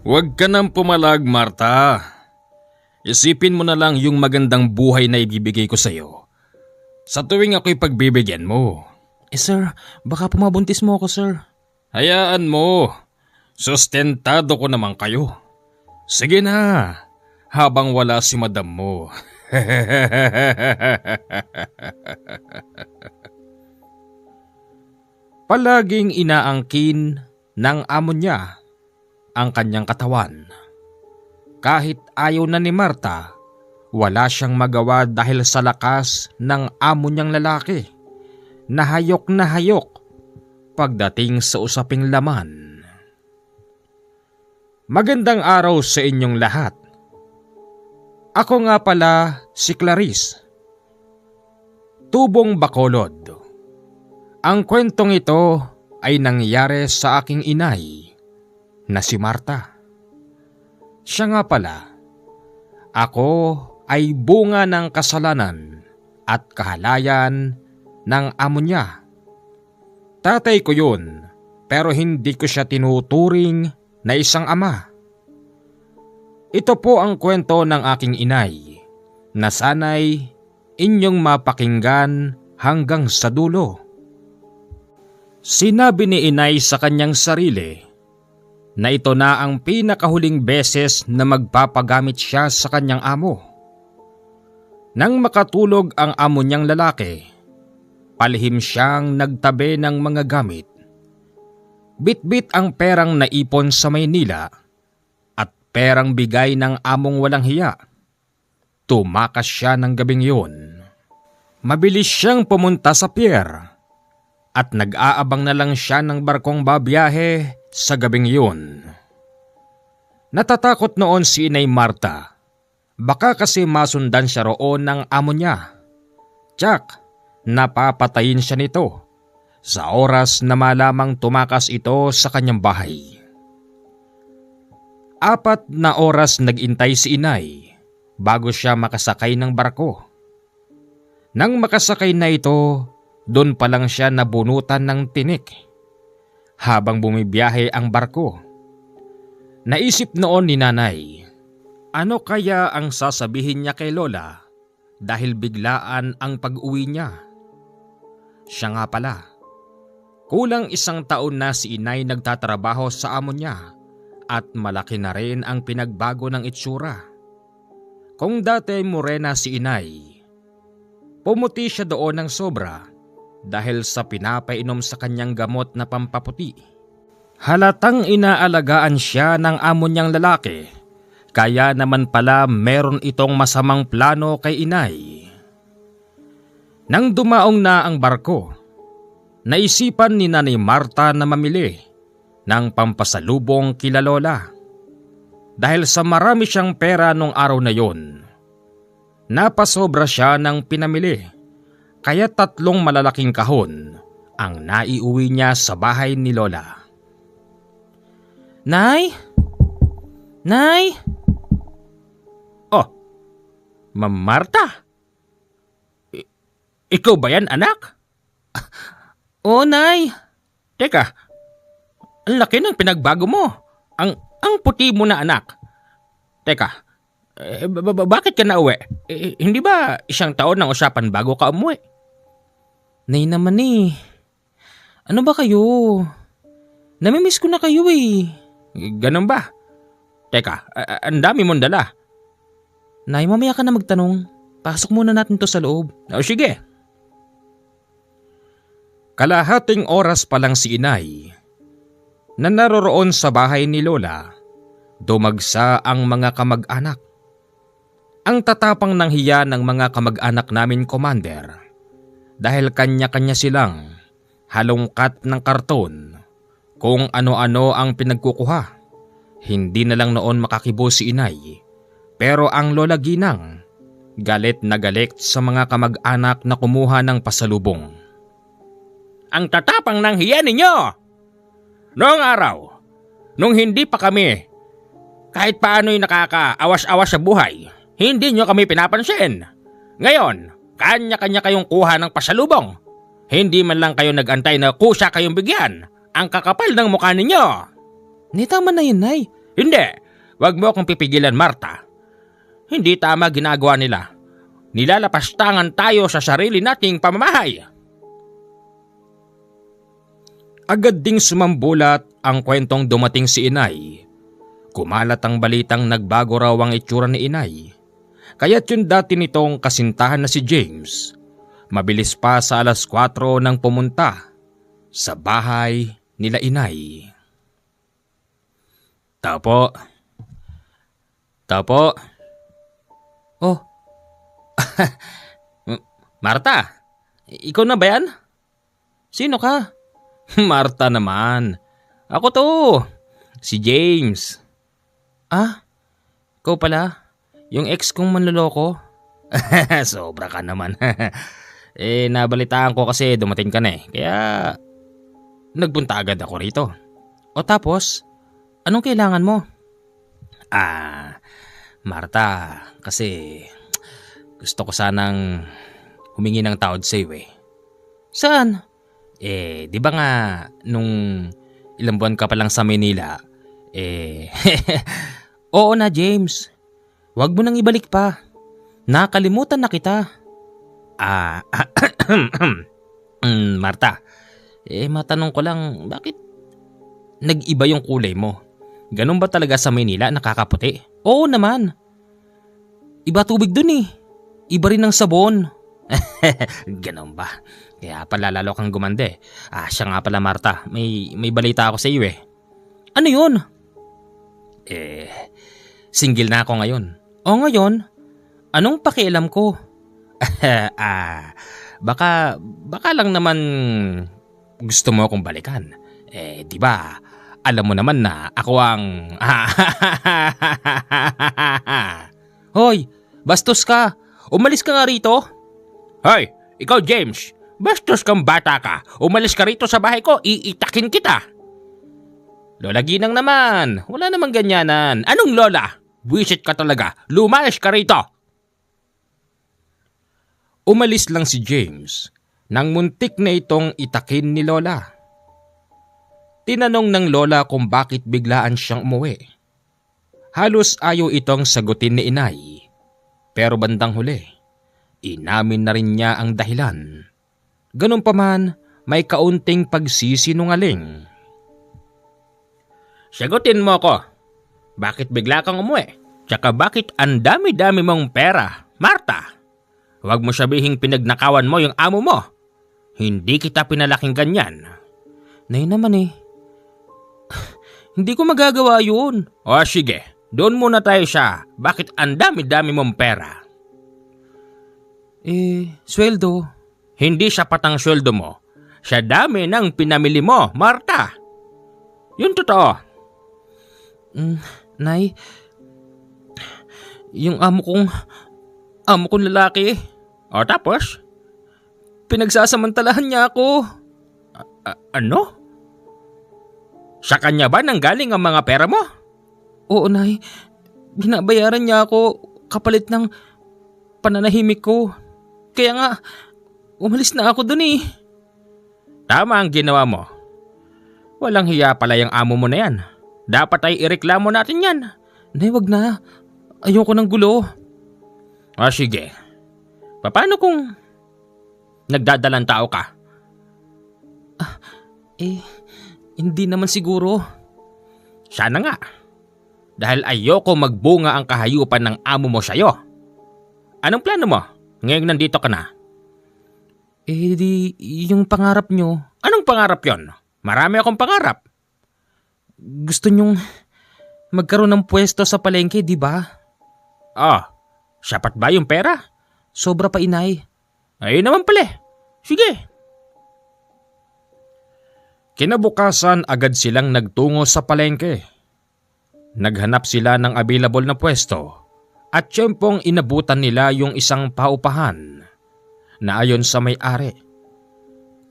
Huwag ka nang pumalag, Marta. Isipin mo na lang yung magandang buhay na ibibigay ko sa'yo. Sa tuwing ako'y pagbibigyan mo. Sir, baka pumabuntis mo ako, sir. Hayaan mo. Sustentado ko naman kayo. Sige na, habang wala si madam mo. Palaging inaangkin ng amo niya ang kanyang katawan. Kahit ayaw na ni Marta, wala siyang magawa dahil sa lakas ng amo niyang lalaki. Nahayok na hayok pagdating sa usaping laman. Magandang araw sa inyong lahat. Ako nga pala si Clarice, Tubong Bacolod. Ang kwentong ito ay nangyari sa aking inay na si Marta. Siya nga pala, ako ay bunga ng kasalanan at kahalayan ng amo niya. Tatay ko yun, pero hindi ko siya tinuturing na isang ama. Ito po ang kwento ng aking inay na sana'y inyong mapakinggan hanggang sa dulo. Sinabi ni inay sa kanyang sarili na ito na ang pinakahuling beses na magpapagamit siya sa kanyang amo. Nang makatulog ang amo niyang lalaki, palihim siyang nagtabi ng mga gamit. Bitbit ang perang naipon sa Maynila at perang bigay ng among walang hiya. Tumakas siya ng gabing yun. Mabilis siyang pumunta sa pier at nag-aabang na lang siya ng barkong babiyahe sa gabing yun. Natatakot noon si Inay Marta. Baka kasi masundan siya roon ng amo niya. Tiyak, napapatayin siya nito sa oras na malamang tumakas ito sa kanyang bahay. 4 na oras nag-intay si Inay bago siya makasakay ng barko. Nang makasakay na ito, doon pa lang siya nabunutan ng tinik. Habang bumibiyahe ang barko, naisip noon ni nanay, ano kaya ang sasabihin niya kay Lola dahil biglaan ang pag-uwi niya? Siya nga pala, kulang 1 taon na si Inay nagtatrabaho sa amo niya at malaki na rin ang pinagbago ng itsura. Kung dati morena si Inay, pumuti siya doon ng sobra dahil sa pinapainom sa kanyang gamot na pampaputi. Halatang inaalagaan siya ng amo niyang lalaki, kaya naman pala meron itong masamang plano kay Inay. Nang dumaong na ang barko, naisipan ni Nanay Marta na mamili ng pampasalubong kila Lola. Dahil sa marami siyang pera nung araw na yon, napasobra siya ng pinamili. Kaya 3 malalaking kahon ang naiuwi niya sa bahay ni Lola. Nay? Nay? Oh, Ma'am Marta? Ikaw ba yan, anak? Oo, Nay. Teka, ang laki ng pinagbago mo. Ang puti mo na, anak. Teka, bakit ka nauwi? Hindi ba 1 taon ng usapan bago ka umuwi? Nay naman eh. Ano ba kayo? Namimiss ko na kayo eh. Ganun ba? Teka, ang dami mong dala. Nay, mamaya ka na magtanong. Pasok muna natin to sa loob. O sige. Kalahating oras pa lang si Inay na naroroon sa bahay ni Lola. Dumagsa ang mga kamag-anak. Ang tatapang ng hiya ng mga kamag-anak namin, Commander. Dahil kanya-kanya silang halongkat ng karton kung ano-ano ang pinagkukuha. Hindi na lang noon makakibo si Inay. Pero ang Lola Ginang, galit na galit sa mga kamag-anak na kumuha ng pasalubong. Ang tatapang ng hiya ninyo! Noong araw, nung hindi pa kami kahit paano'y nakakaawas-awas sa buhay, hindi nyo kami pinapansin. Ngayon, kanya-kanya kayong kuha ng pasalubong. Hindi man lang kayo nag-antay na kusa kayong bigyan. Ang kakapal ng mukha ninyo. Tama na yun, Nay. Hindi! Huwag mo akong pipigilan, Marta. Hindi tama ginagawa nila. Nilalapastangan tayo sa sarili nating pamamahay. Agad ding sumambulat ang kwentong dumating si inay. Kumalat ang balitang nagbago raw ang itsura ni inay. Kaya't yung dati nitong kasintahan na si James, mabilis pa sa 4:00 nang pumunta sa bahay nila inay. Tapo. Oh. Marta, ikaw na ba yan? Sino ka? Marta naman. Ako to, si James. Ah, ikaw pala? Yung ex kong manloloko? Sobra ka naman. Nabalitaan ko kasi dumating ka na kaya nagpunta agad ako rito. O tapos, anong kailangan mo? Marta, kasi gusto ko sanang humingi ng tawad sa iyo Saan? Di ba nga nung ilang buwan ka pa lang sa Manila, Oo na, James. Huwag mo nang ibalik pa. Nakalimutan na kita. Marta, matanong ko lang, bakit nag-iba yung kulay mo? Ganun ba talaga sa Manila, nakakaputi? Oo naman. Iba tubig dun Iba rin ng sabon. Ganun ba? Kaya pala lalo kang gumande. Siya nga pala, Marta, may balita ako sa iyo Ano yun? Single na ako ngayon. O ngayon? Anong pakialam ko? Baka lang naman gusto mo akong balikan. Di ba? Alam mo naman na ako ang... Hoy, bastos ka. Umalis ka nga rito. Hoy, ikaw James. Bastos kang bata ka. Umalis ka rito sa bahay ko, iitakin kita. Lola Ginang naman. Wala namang ganyanan. Anong lola? Buwisit ka talaga. Lumayas ka rito. Umalis lang si James nang muntik na itong itakin ni Lola. Tinanong ng Lola kung bakit biglaan siyang umuwi. Halos ayaw itong sagutin ni inay. Pero bandang huli, inamin na rin niya ang dahilan. Ganun pa man, may kaunting pagsisinungaling. Sagutin mo ako. Bakit bigla kang umuwi? Tsaka bakit ang dami-dami mong pera, Marta? Huwag mo sabihing pinagnakawan mo yung amo mo. Hindi kita pinalaking ganyan. Nay naman Hindi ko magagawa yun. O sige, doon muna tayo siya. Bakit ang dami-dami mong pera? Sweldo. Hindi siya patang sweldo mo. Sa dami ng pinamili mo, Marta. Yun totoo. Nay, yung amo kong lalaki. O tapos? Pinagsasamantalahan niya ako. Ano? Sa kanya ba nanggaling ang mga pera mo? Oo, Nay. Binabayaran niya ako kapalit ng pananahimik ko. Kaya nga, umalis na ako dun Tama ang ginawa mo. Walang hiya pala yung amo mo na yan. Dapat ay ireklamo natin yan. Nay, wag na. Ayoko ng gulo. O sige. Paano kung nagdadalang tao ka? Hindi naman siguro. Sana nga. Dahil ayoko magbunga ang kahayupan ng amo mo sa'yo. Anong plano mo? Ngayong nandito ka na. Yung pangarap nyo. Anong pangarap yon? Marami akong pangarap. Gusto nyong magkaroon ng pwesto sa palengke, di ba? Sapat ba yung pera? Sobra pa, inay. Ayun naman pala. Sige. Kinabukasan agad silang nagtungo sa palengke. Naghanap sila ng available na pwesto at tiyempong inabutan nila yung isang paupahan na ayon sa may-ari.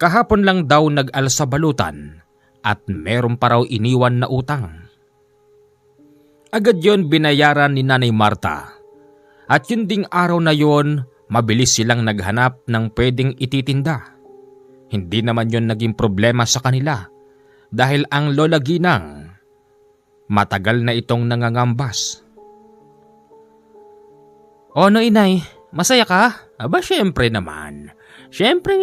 Kahapon lang daw nag-alsa balutan at meron pa raw iniwan na utang. Agad yon binayaran ni Nanay Marta at yun ding araw na yon mabilis silang naghanap ng pwedeng ititinda. Hindi naman yon naging problema sa kanila dahil ang Lola Ginang Matagal na itong nangangambas. O ano inay, masaya ka? Aba syempre naman. Syempre.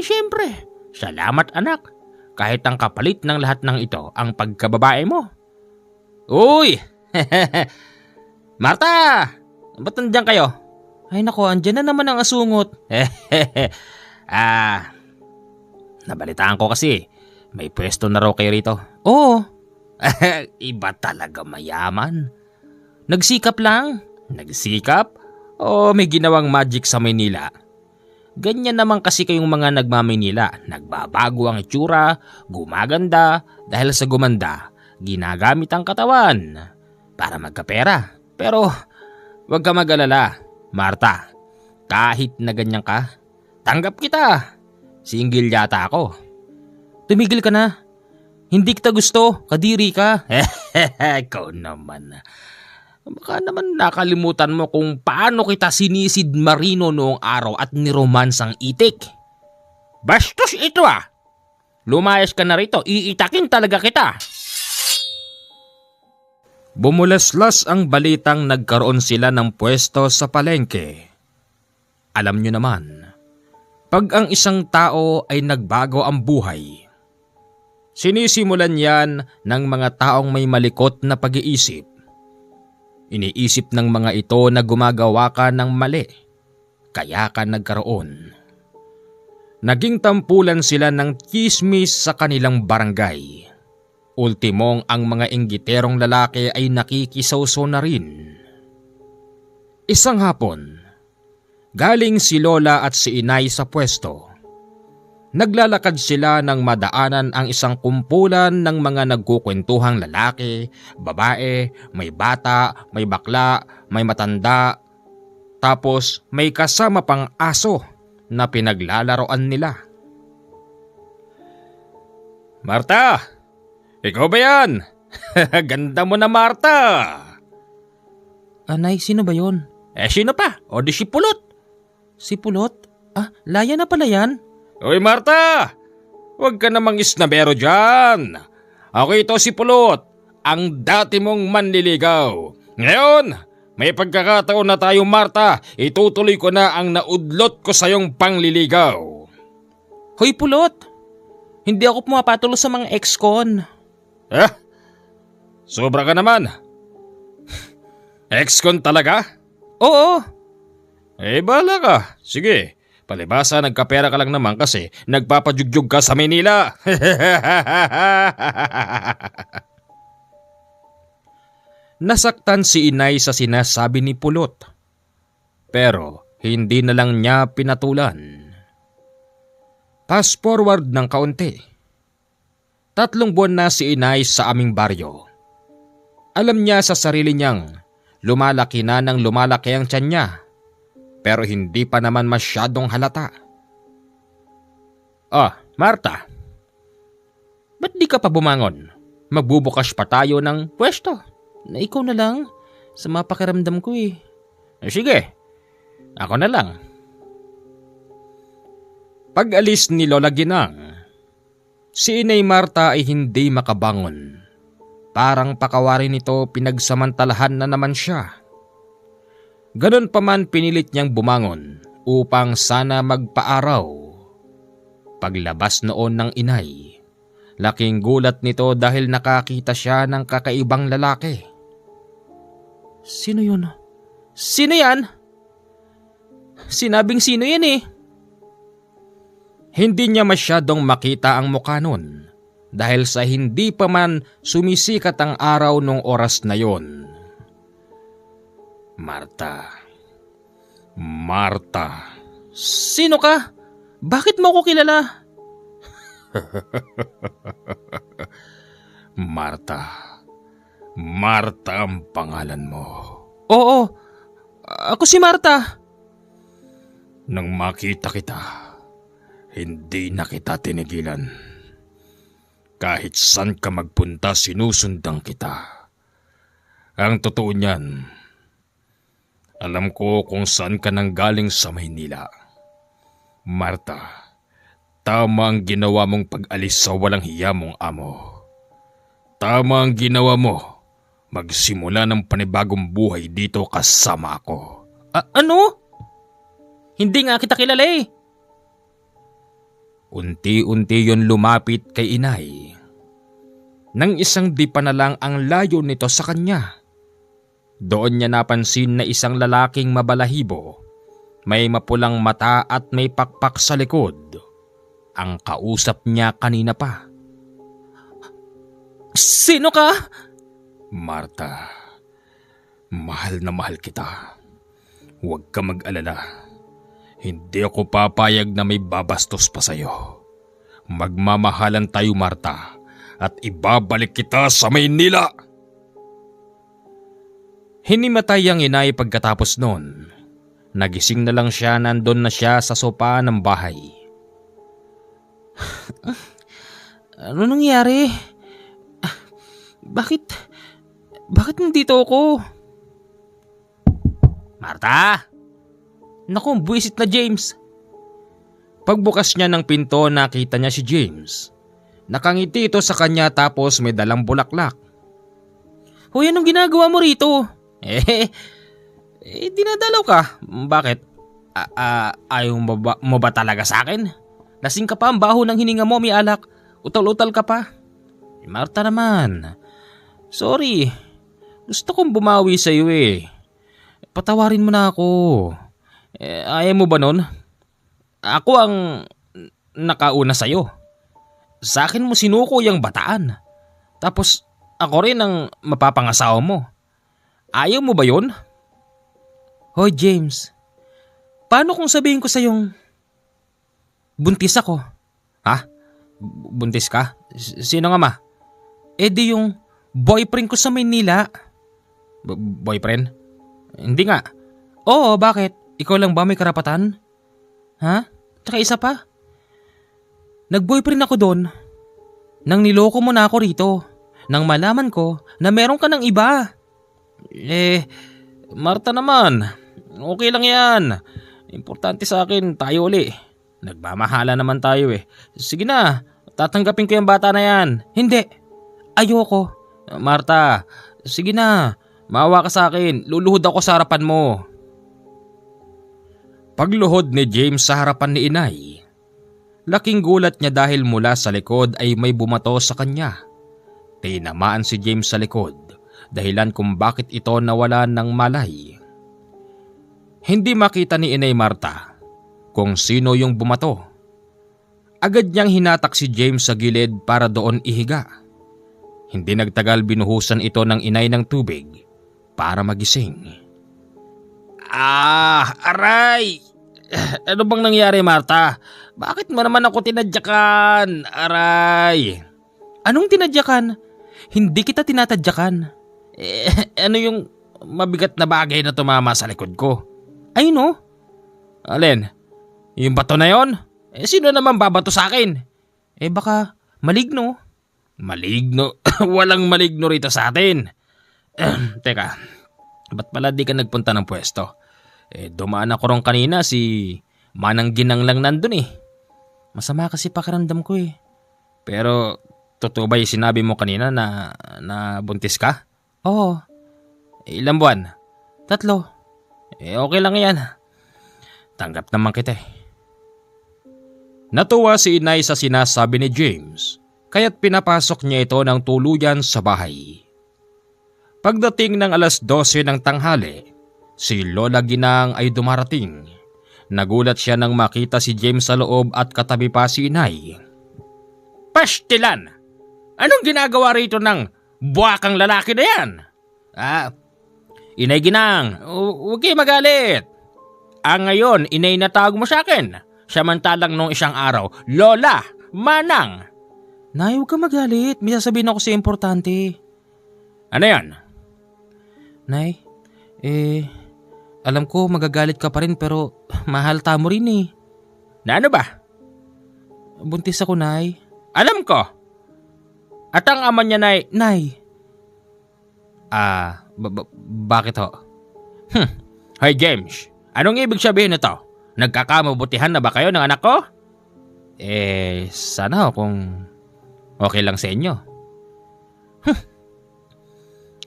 Salamat anak. Kahit ang kapalit ng lahat ng ito ang pagkababae mo. Uy! Marta! Ba't nandiyan kayo? Ay nako, andyan na naman ang asungot. Nabalitaan ko kasi may pwesto na raw kayo rito. Oo, Iba talaga mayaman. nagsikap lang. Nagsikap? O may ginawang magic sa Maynila? Ganyan naman kasi kayong mga nagmamaynila. Nagbabago ang itsura, gumaganda, dahil sa gumanda, ginagamit ang katawan para magkapera. Pero wag ka mag-alala, Marta. Kahit na ganyan ka, tanggap kita. Single yata ako. Tumigil ka na. Hindi kita gusto, kadiri ka. Ikaw naman. Baka naman nakalimutan mo kung paano kita sinisid marino noong araw at niromansang itik. Bastos ito ah! Lumayas ka na rito, iitakin talaga kita. Bumulaslas ang balitang nagkaroon sila ng pwesto sa palengke. Alam nyo naman, pag ang isang tao ay nagbago ang buhay, sinisimulan yan ng mga taong may malikot na pag-iisip. Iniisip ng mga ito na gumagawa ka ng mali, kaya ka nagkaroon. Naging tampulan sila ng tsismis sa kanilang barangay. Ultimong ang mga inggiterong lalaki ay nakikisawso na rin. Isang hapon, galing si Lola at si Inay sa pwesto. Naglalakad sila nang madaanan ang isang kumpulan ng mga nagkukwentuhang lalaki, babae, may bata, may bakla, may matanda. Tapos may kasama pang aso na pinaglalaroan nila. Marta! Ikaw ba yan? Ganda mo na, Marta! Anay, sino ba yon? Sino pa? O di si Pulot? Si Pulot? Laya na pala yan? Uy, Marta! Huwag ka namang isnabero dyan. Ako ito si Pulot, ang dati mong manliligaw. Ngayon, may pagkakataon na tayo, Marta. Itutuloy ko na ang naudlot ko sa iyong pangliligaw. Hoy Pulot! Hindi ako pumapatulo sa mga ex-con. Sobra ka naman. Ex-con talaga? Oo! Bahala ka. Sige. Palibasa nagkapera ka lang naman kasi nagpapajugyug ka sa Maynila. Nasaktan si Inay sa sinasabi ni Pulot. Pero hindi na lang niya pinatulan. Fast forward ng kaunti. 3 buwan na si Inay sa aming baryo. Alam niya sa sarili niyang lumalaki na ng lumalaki ang tiyan niya. Pero hindi pa naman masyadong halata. Marta. Ba't di ka pa bumangon? Magbubukas pa tayo ng pwesto. Na ikaw na lang. Sa mga pakiramdam ko eh. Sige, ako na lang. Pag-alis ni Lola Ginang, si Inay Marta ay hindi makabangon. Parang pakawari nito pinagsamantalahan na naman siya. Ganon pa man pinilit niyang bumangon upang sana magpaaraw. Paglabas noon ng Inay, laking gulat nito dahil nakakita siya ng kakaibang lalaki. Sino yun? Sino yan? Sinabing sino yan eh. Hindi niya masyadong makita ang mukha nun dahil sa hindi pa man sumisikat ang araw nung oras na yon. Marta. Sino ka? Bakit mo ko kilala? Marta ang pangalan mo. Oo, ako si Marta. Nang makita kita, hindi na kita tinigilan. Kahit saan ka magpunta, sinusundan kita. Ang totoo niyan, alam ko kung saan ka nanggaling sa Maynila. Marta, tama ang ginawa mong pag-alis sa walang hiya mong amo. Tama ang ginawa mo. magsimula ng panibagong buhay dito kasama ako. Ano? Hindi nga kita kilala eh. Unti-unti yon lumapit kay inay. Nang isang di pa na lang ang layo nito sa kanya. Doon niya napansin na isang lalaking mabalahibo, may mapulang mata at may pakpak sa likod. Ang kausap niya kanina pa. Sino ka? Marta, mahal na mahal kita. Huwag ka mag-alala. Hindi ako papayag na may babastos pa sa'yo. Magmamahalan tayo, Marta, at ibabalik kita sa Maynila. Hinimatay ang inay pagkatapos noon. Nagising na lang siya, nandun na siya sa sopa ng bahay. Ano nangyari? Bakit nandito ako? Marta! Naku, buwisit na James. Pagbukas niya ng pinto, nakita niya si James. Nakangiti ito sa kanya tapos may dalang bulaklak. Hoy, anong ginagawa mo rito? Dinadalaw ka. Bakit? Ayaw mo ba talaga sa akin? Lasing ka pa, ang baho ng hininga mo, may alak. Utal-utal ka pa. Marta naman. Sorry. Gusto kong bumawi sa iyo eh. Patawarin mo na ako. Ayaw mo ba nun? Ako ang nakauna sa iyo. Sa akin mo sinuko yung bataan. Tapos ako rin ang mapapangasawa mo. Ayaw mo ba yun? Hoy James, paano kung sabihin ko sa yung buntis ako? Ha? Buntis ka? Sino nga ma? Di yung boyfriend ko sa Maynila. Boyfriend? Hindi nga. Oo, bakit? Ikaw lang ba may karapatan? Ha? Tsaka isa pa. Nag-boyfriend ako doon. Nang niloko mo na ako rito. Nang malaman ko na meron ka ng iba. Marta naman. Okay lang yan. Importante sa akin, tayo uli. Nagmamahala naman tayo eh. Sige na, tatanggapin ko yung bata na yan. Hindi. Ayoko. Marta, sige na. Maawa ka sa akin. Luluhod ako sa harapan mo. Pagluhod ni James sa harapan ni inay, laking gulat niya dahil mula sa likod ay may bumato sa kanya. Tinamaan si James sa likod, dahilan kung bakit ito nawalan ng malay. Hindi makita ni Inay Marta kung sino yung bumato. Agad niyang hinatak si James sa gilid para doon ihiga. Hindi nagtagal binuhusan ito ng inay ng tubig para magising. Aray! Ano bang nangyari, Marta? Bakit mo naman ako tinadyakan? Aray! Anong tinadyakan? Hindi kita tinatadyakan. Ano yung mabigat na bagay na tumama sa likod ko? Ay no? Alin? Yung bato na yon? Sino naman babato sa akin? Baka maligno. Maligno? Walang maligno rito sa atin. Teka, ba't pala di ka nagpunta ng pwesto? Dumaan ako ron kanina, si Manang Ginang lang nandun eh. Masama kasi pakiramdam ko eh. Pero totoo ba yung sinabi mo kanina na buntis ka? Oo. Ilang buwan? 3. Okay lang yan. Tanggap naman kita eh. Natuwa si inay sa sinasabi ni James, kaya't pinapasok niya ito ng tuluyan sa bahay. Pagdating ng 12:00 ng tanghali, si Lola Ginang ay dumarating. Nagulat siya nang makita si James sa loob at katabi pa si inay. Pastilan! Anong ginagawa rito ng buwakang lalaki na yan? Inay Ginang, huwag kayo magalit. Ngayon, inay na tawag mo sa akin. Samantalang nung isang araw, Lola, Manang. Nay, huwag ka magalit. May sasabihin ako sa importante. Ano yan? Nay, alam ko magagalit ka pa rin pero mahal ta mo rin eh. Na ano ba? Buntis ako, Nay. Alam ko. At ang ama niya, Nay. Bakit ho? Hey James, anong ibig sabihin nito? Nagkakamabutihan na ba kayo ng anak ko? Sana ho kung okay lang sa inyo.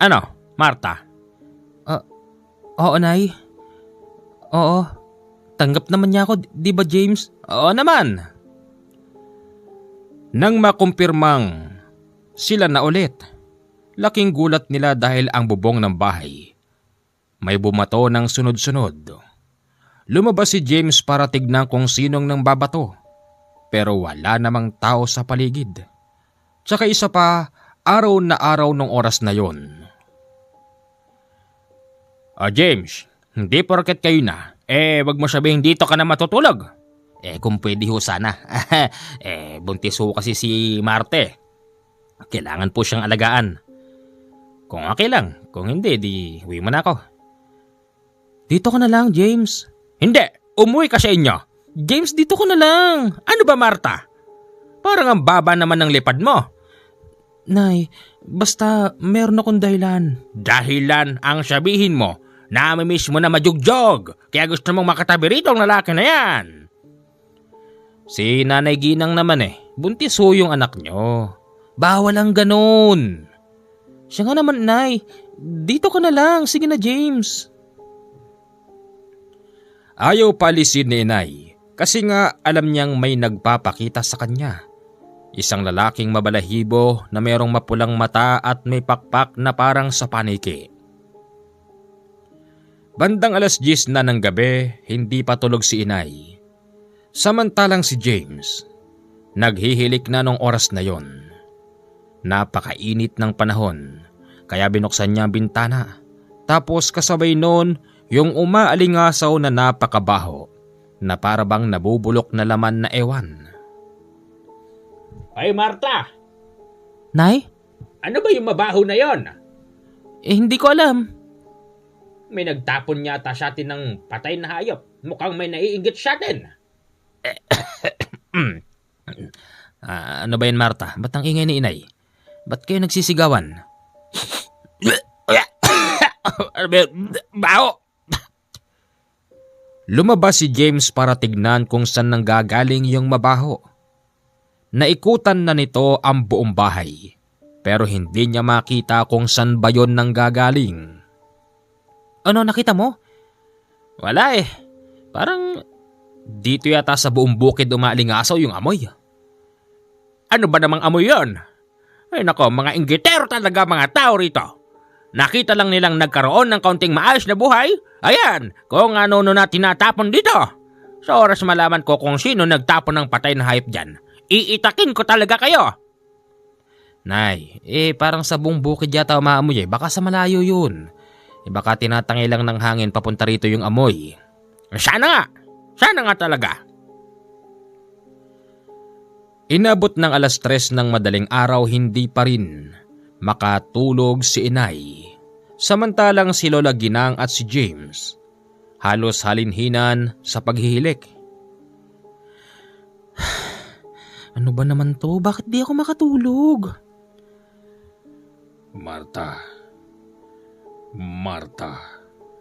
Ano? Marta? Oo, Nay. Oo. Tanggap naman niya ako, di ba, James? Oo naman. Nang makumpirmang sila na ulit, laking gulat nila dahil ang bubong ng bahay may bumato ng sunod-sunod. Lumabas si James para tignan kung sinong nang babato, pero wala namang tao sa paligid. Tsaka isa pa, araw na araw nung oras na yon. James, hindi porket kayo na, wag mo sabihin dito ka na matutulog. Kung pwede ho sana. Buntis ho kasi si Marte. Kailangan po siyang alagaan. Kung okay lang, kung hindi, di uwi mo na ako. Dito ka na lang, James. Hindi, umuwi ka sa inyo. James, dito ka na lang. Ano ba, Marta? Parang ang baba naman ng lipad mo. Nay, basta meron akong dahilan. Dahilan ang sabihin mo. Namimiss mo na majugjog. Kaya gusto mong makatabi rito ang lalaki na yan. Si Nanay Ginang naman buntis ho yung anak nyo. Bawal ang ganun. Siya nga naman, Nay. Dito ka na lang. Sige na, James. Ayaw palisin ni Inay kasi nga alam niyang may nagpapakita sa kanya. Isang lalaking mabalahibo na mayroong mapulang mata at may pakpak na parang sa paniki. Bandang 10:00 na ng gabi, hindi pa tulog si Inay. Samantalang si James, naghihilik na nung oras na yon. Napakainit ng panahon, kaya binuksan niya ang bintana. Tapos kasabay noon, yung umaalingasaw na napakabaho na parabang nabubulok na laman na ewan. Ay, Marta! Nay? Ano ba yung mabaho na yon? Hindi ko alam. May nagtapon yata sa atin ng patay na hayop. Mukhang may naiinggit sa atin. Ano ba yun, Marta? Ba't ang ingay ni Inay? Ba't kayo nagsisigawan? Baho! Lumabas si James para tignan kung saan nanggagaling yung mabaho. Naikutan na nito ang buong bahay, pero hindi niya makita kung saan ba yun nanggagaling. Ano nakita mo? Wala Parang dito yata sa buong bukid umaalingasaw yung amoy. Ano ba namang amoy yon? Ay nako, mga inggitero talaga mga tao rito. Nakita lang nilang nagkaroon ng kaunting maayos na buhay. Ayan, kung ano na tinatapon dito. Sa oras malaman ko kung sino nagtapon ng patay na hayop dyan, iitakin ko talaga kayo. Nay, parang sa buong bukid yata umaamoy Baka sa malayo yun. Baka tinatangay lang ng hangin papunta rito yung amoy. Sana nga talaga. Inabot ng 3:00 ng madaling araw, hindi pa rin makatulog si Inay. Samantalang si Lola Ginang at si James halos halinhinan sa paghihilik. Ano ba naman to? Bakit di ako makatulog? Marta.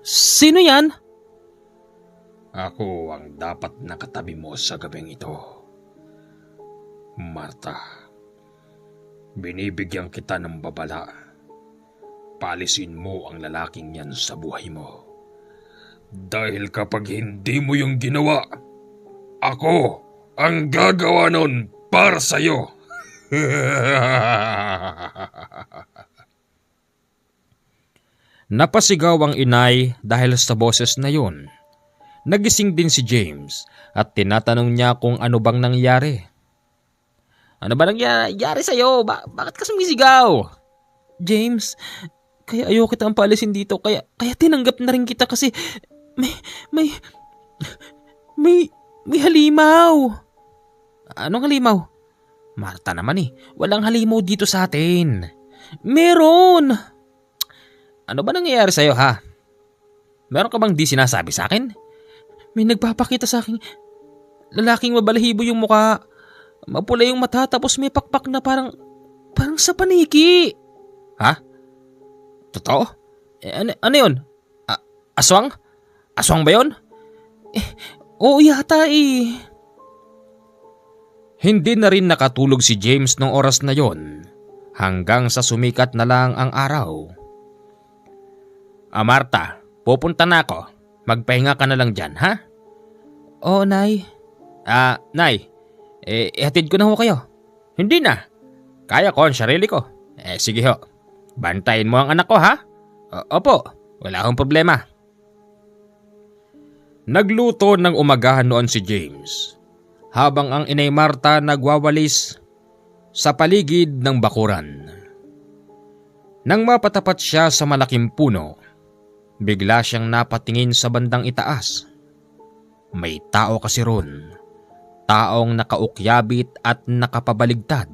Sino yan? Ako ang dapat nakatabi mo sa gabing ito. Marta, binibigyan kita ng babala. Palisin mo ang lalaking yan sa buhay mo. Dahil kapag hindi mo yung ginawa, ako ang gagawa nun para sa'yo. Napasigaw ang Inay dahil sa boses na yun. Nagising din si James at tinatanong niya kung ano bang nangyari. Ano ba nangyari sa'yo? Bakit ka sumisigaw? James, kaya ayaw kita ang paalisin dito. Kaya tinanggap na rin kita kasi may halimaw. Anong halimaw? Marta naman walang halimaw dito sa atin. Meron! Ano ba nangyayari sa'yo ha? Meron ka bang di sinasabi sa akin? May nagpapakita sa akin. Lalaking mabalahibo yung mukha. Mapula yung mata tapos may pakpak na parang sa paniki. Ha? Totoo? Ano yun? Aswang? Aswang ba yun? Oo yata Hindi na rin nakatulog si James nung oras na yon hanggang sa sumikat na lang ang araw. Marta, pupunta na ako. Magpahinga ka na lang dyan, ha? Oo, Nay. Nay, ihatid ko na ho kayo. Hindi na. Kaya ko ang sarili ko. Sige ho. Bantayin mo ang anak ko, ha? Opo, wala akong problema. Nagluto ng umagahan noon si James, habang ang inay Marta nagwawalis sa paligid ng bakuran. Nang mapatapat siya sa malaking puno, bigla siyang napatingin sa bandang itaas. May tao kasi ron, taong nakaukyabit at nakapabaligtad.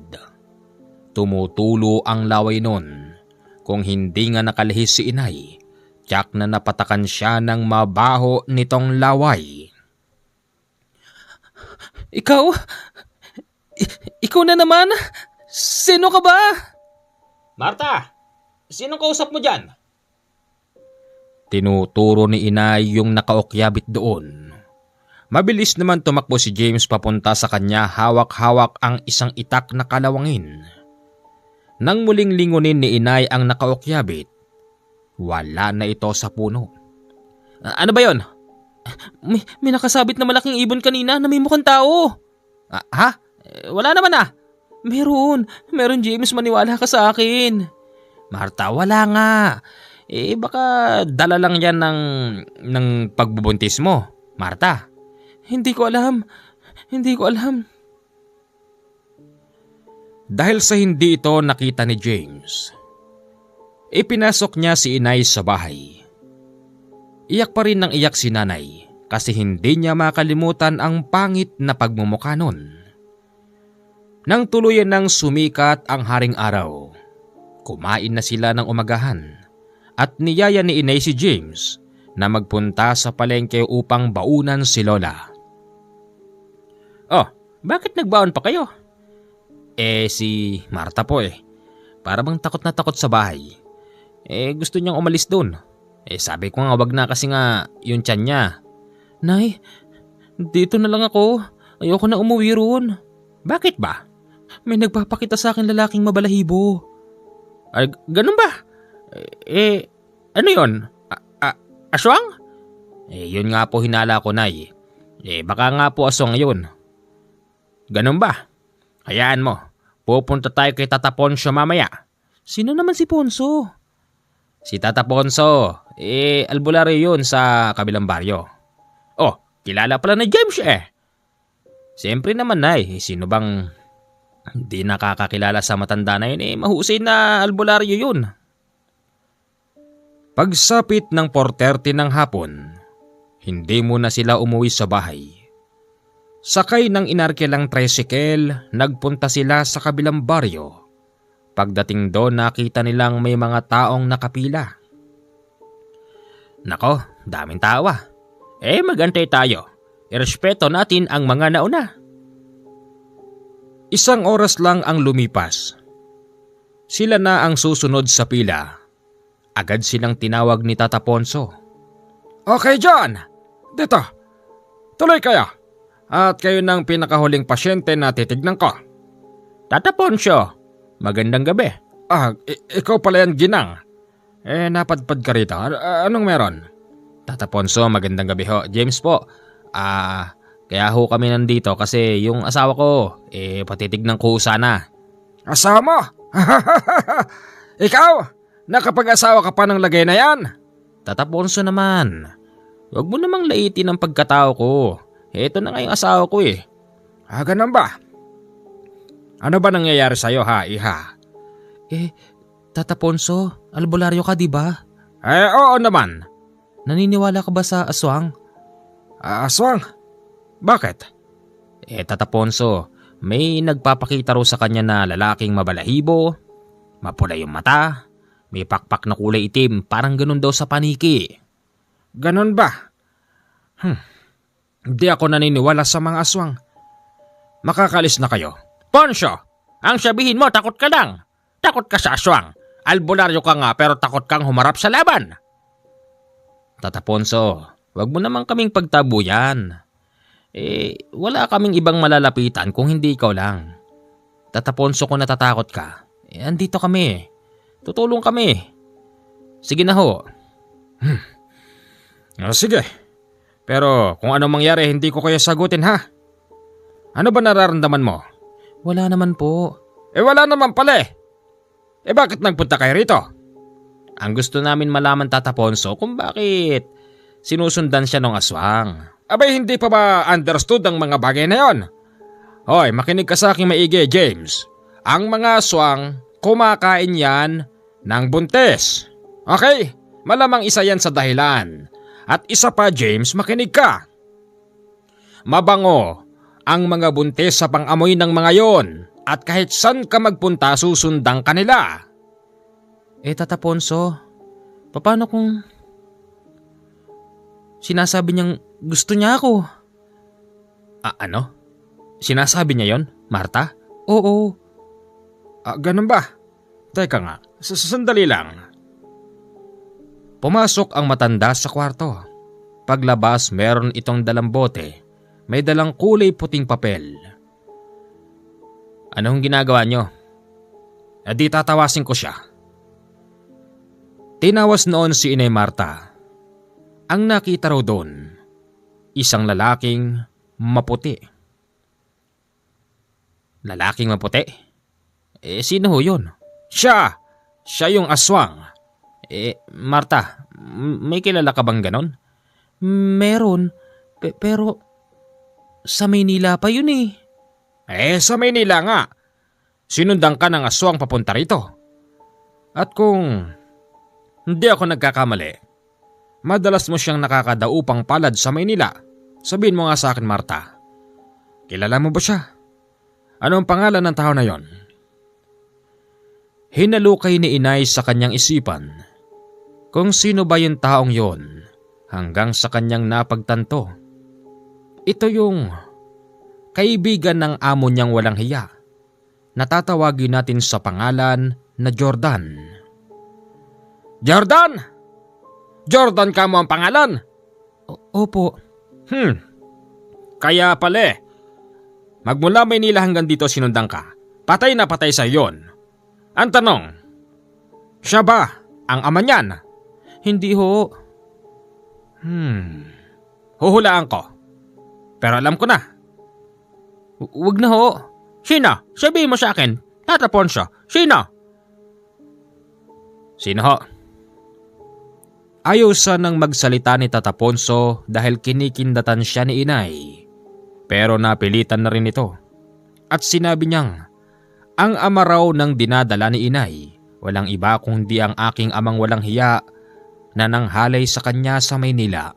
Tumutulo ang laway nun. Kung hindi nga nakalihis si inay, tiyak na napatakan siya ng mabaho nitong laway. Ikaw? Ikaw na naman? Sino ka ba? Marta, sinong kausap mo dyan? Tinuturo ni inay yung nakaukyabit doon. Mabilis naman tumakbo si James papunta sa kanya, hawak-hawak ang isang itak na kalawangin. Nang muling lingunin ni inay ang nakaukyabit, wala na ito sa puno. Ano ba yon? May nakasabit na malaking ibon kanina na may mukhang tao. Ha? Wala naman ah. Meron James, maniwala ka sa akin. Marta, wala nga. Baka dala lang yan ng pagbubuntis mo, Marta. Hindi ko alam. Dahil sa hindi ito nakita ni James, ipinasok niya si inay sa bahay. Iyak pa rin ng iyak si nanay kasi hindi niya makalimutan ang pangit na pagmumukha nun. Nang tuluyan ng sumikat ang haring araw, kumain na sila ng umagahan at niyaya ni inay si James na magpunta sa palengke upang baunan si Lola. Oh, bakit nagbaon pa kayo? Si Marta po para bang takot na takot sa bahay. Gusto niyang umalis doon. Sabi ko nga wag na kasi nga yung tiyan niya. Nay, dito na lang ako. Ayoko na umuwi roon. Bakit ba? May nagpapakita sa akin lalaking mabalahibo. Ganun ba? Ano yon? Aswang? Yun nga po hinala ko, Nay. Baka nga po aswang yun. Ganun ba? Hayaan mo. Pupunta tayo kay Tata Ponso mamaya. Sino naman si Ponso? Si Tata Ponso. Albularyo yun sa kabilang baryo. Oh, kilala pala na James Siyempre naman, Nay. Sino bang hindi nakakakilala sa matanda na yun? Mahusay na albularyo yun. Pagsapit ng 4:30 ng hapon, hindi muna sila umuwi sa bahay. Sakay ng inarkilang tricycle, nagpunta sila sa kabilang baryo. Pagdating doon, nakita nilang may mga taong nakapila. Nako, daming tawa. Magantay tayo. Irespeto natin ang mga nauna. Isang oras lang ang lumipas. Sila na ang susunod sa pila. Agad silang tinawag ni Tata Ponso. Okay, John! Dito! Tuloy kayo! At kayo ng pinakahuling pasyente na titignan ko. Tata Ponso, magandang gabi. Ikaw pala yan, Ginang. Napadpad ka rito. Anong meron? Tata Ponso, magandang gabi ho. James po. Kaya ho kami nandito kasi yung asawa ko, patitignan ko sana. Asawa mo? Ikaw? Nakapag-asawa ka pa ng lagay na yan? Tata Ponso naman. Huwag mo namang laitin ang pagkatao ko. Ito na nga yung asawa ko Ganun ba? Ano ba nangyayari sa'yo iha? Tata Ponso, albularyo ka diba? Oo naman. Naniniwala ka ba sa aswang? Aswang? Bakit? Tata Ponso, may nagpapakita raw sa kanya na lalaking mabalahibo, mapula yung mata, may pakpak na kulay itim, parang ganun daw sa paniki. Ganun ba? Hindi ako naniniwala sa mga aswang. Makakalis na kayo. Ponso, ang sabihin mo takot ka lang. Takot ka sa aswang. Albularyo ka nga pero takot kang humarap sa laban. Tata Ponso, wag mo naman kaming pagtabuyan. Wala kaming ibang malalapitan kung hindi ikaw lang. Tata Ponso, kung natatakot ka, andito kami. Tutulong kami. Sige na ho. Sige. Pero kung ano mangyari, hindi ko kayo sagutin, ha? Ano ba nararamdaman mo? Wala naman po. Wala naman pala eh. Bakit nagpunta kayo rito? Ang gusto namin malaman, Tata Ponso, kung bakit sinusundan siya ng aswang. Abay, hindi pa ba understood ang mga bagay na yon? Hoy, makinig ka sa aking maigi, James. Ang mga aswang, kumakain yan ng buntis. Okay? Malamang isa yan sa dahilan. At isa pa, James, makinig ka. Mabango ang mga buntis sa pang-amoy ng mga yon. At kahit saan ka magpunta, susundang kanila. Tata Ponso, paano kung sinasabi niyang gusto niya ako? Ano? Sinasabi niya yon, Marta? Oo. Ganun ba? Teka nga, sandali lang. Pumasok ang matanda sa kwarto. Paglabas, meron itong dalang bote. May dalang kulay puting papel. Anong ginagawa niyo? Di tatawasin ko siya. Tinawas noon si Inay Marta. Ang nakita raw doon, isang lalaking maputi. Lalaking maputi? Sino ho yun? Siya! Siya yung aswang. Marta, may kilala ka bang ganon? Meron, pero sa Maynila pa yun eh. Sa Maynila nga. Sinundan ka ng aswang papunta rito. At kung hindi ako nagkakamali, madalas mo siyang nakakadaupang palad sa Maynila. Sabihin mo nga sa akin, Marta. Kilala mo ba siya? Ano ang pangalan ng tao na yon? Hinalukay ni Inay sa kanyang isipan kung sino ba yung taong yon hanggang sa kanyang napagtanto. Ito yung kaibigan ng amo niyang walang hiya. Natatawagin natin sa pangalan na Jordan. Jordan! Jordan ka mo ang pangalan? Opo. Kaya pala magmula Maynila hanggang dito sinundan ka. Patay na patay sa yon. Ang tanong, siya ba ang ama niyan? Hindi ho. Huhulaan ko. Pero alam ko na. Wag na ho. Sino? Sabihin mo sa akin. Tatapon siya. Sino? Sino ho? Ayaw sanang magsalita ni Tata Ponso dahil kinikindatan siya ni Inay. Pero napilitan na rin ito. At sinabi niyang, ang ama raw ng dinadala ni Inay, walang iba kundi ang aking amang walang hiya na nanghalay sa kanya sa Maynila.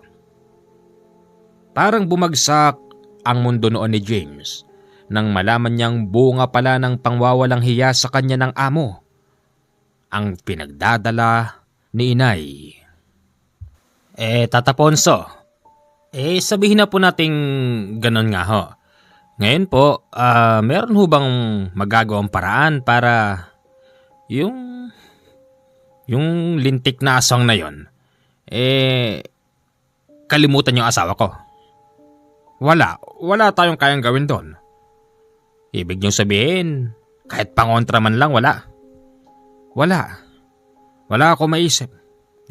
Parang bumagsak ang mundo noon ni James nang malaman niyang bunga pala ng pangwawalang hiya sa kanya ng amo ang pinagdadala ni Inay. Tata Ponso, sabihin na po nating ganon nga ho. Ngayon po, meron ho bang magagawang paraan para yung lintik na aswang na yon, kalimutan yung asawa ko? Wala tayong kayang gawin doon. Ibig niyong sabihin, kahit pangontra man lang, wala? Wala ako maisip.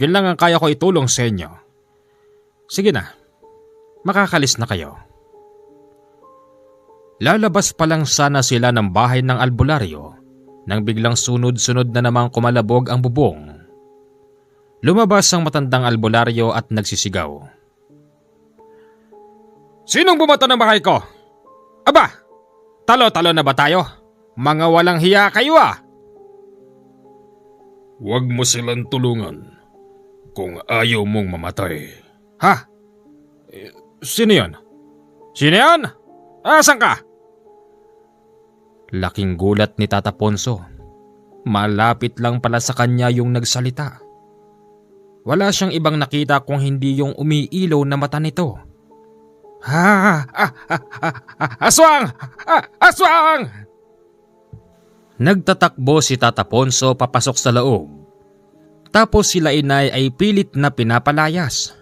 Yun lang ang kaya ko itulong sa inyo. Sige na, makakalis na kayo. Lalabas pa lang sana sila ng bahay ng albularyo nang biglang sunod-sunod na namang kumalabog ang bubong. Lumabas ang matandang albularyo at nagsisigaw. Sinong bumato ng bahay ko? Aba, talo-talo na ba tayo? Mga walang hiya kayo ah! Huwag mo silang tulungan kung ayaw mong mamatay. Ha? Sino yun? Sino yun? Asan ka? Laking gulat ni Tata Ponso. Malapit lang pala sa kanya yung nagsalita. Wala siyang ibang nakita kung hindi yung umiilaw na mata nito. Aswang! Aswang! Nagtatakbo si Tata Ponso papasok sa loob. Tapos sila Inay ay pilit na pinapalayas.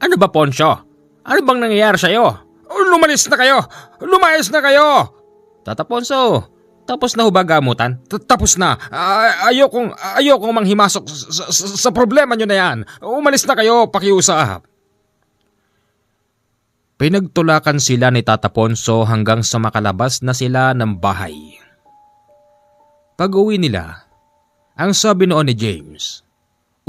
Ano ba, Ponso? Ano bang nangyayari sa'yo? Lumalis na kayo! Lumayas na kayo! Tata Ponso, Tapos na ho ba gamutan? Tapos na. Ayokong manghimasok sa problema nyo na yan. Umalis na kayo, pakiusap. Pinagtulakan sila ni Tata Ponso hanggang sa makalabas na sila ng bahay. Pag-uwi nila, ang sabi noon ni James,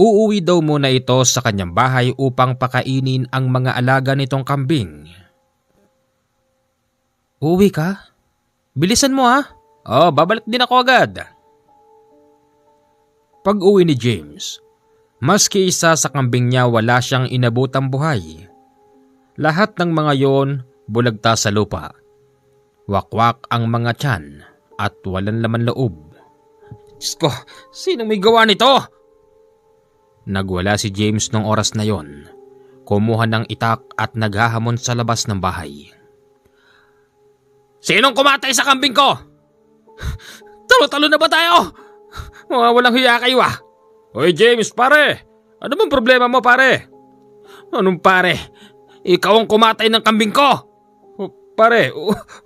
uuwi daw muna ito sa kanyang bahay upang pakainin ang mga alaga nitong kambing. Uuwi ka? Bilisan mo ha? Babalik din ako agad. Pag-uwi ni James, maski isa sa kambing niya wala siyang inabutang buhay. Lahat ng mga yon bulagta sa lupa. Wakwak ang mga tiyan at walang laman loob. Diyos ko, sinong may gawa nito? Nagwala si James nung oras na yon. Kumuha ng itak at naghahamon sa labas ng bahay. Sinong kumatay sa kambing ko? Talo-talo na ba tayo? Mga walang hiya kayo ah. Hoy James, pare! Ano bang problema mo, pare? Anong pare? Ikaw ang kumatay ng kambing ko. Pare,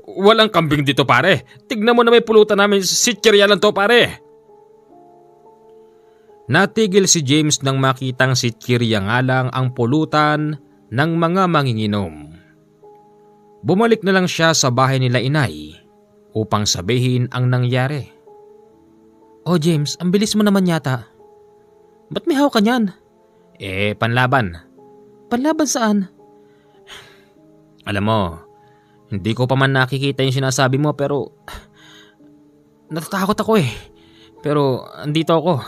walang kambing dito, pare. Tignan mo na may pulutan namin, sitsirya lang to, pare. Natigil si James nang makitang sitsirya nga lang ang pulutan ng mga manginginom. Bumalik na lang siya sa bahay nila inay upang sabihin ang nangyari. Oh James, ang bilis mo naman yata. Ba't may hawak ka niyan? Panlaban. Panlaban saan? Alam mo, hindi ko pa man nakikita yung sinasabi mo pero natatakot ako eh. Pero andito ako.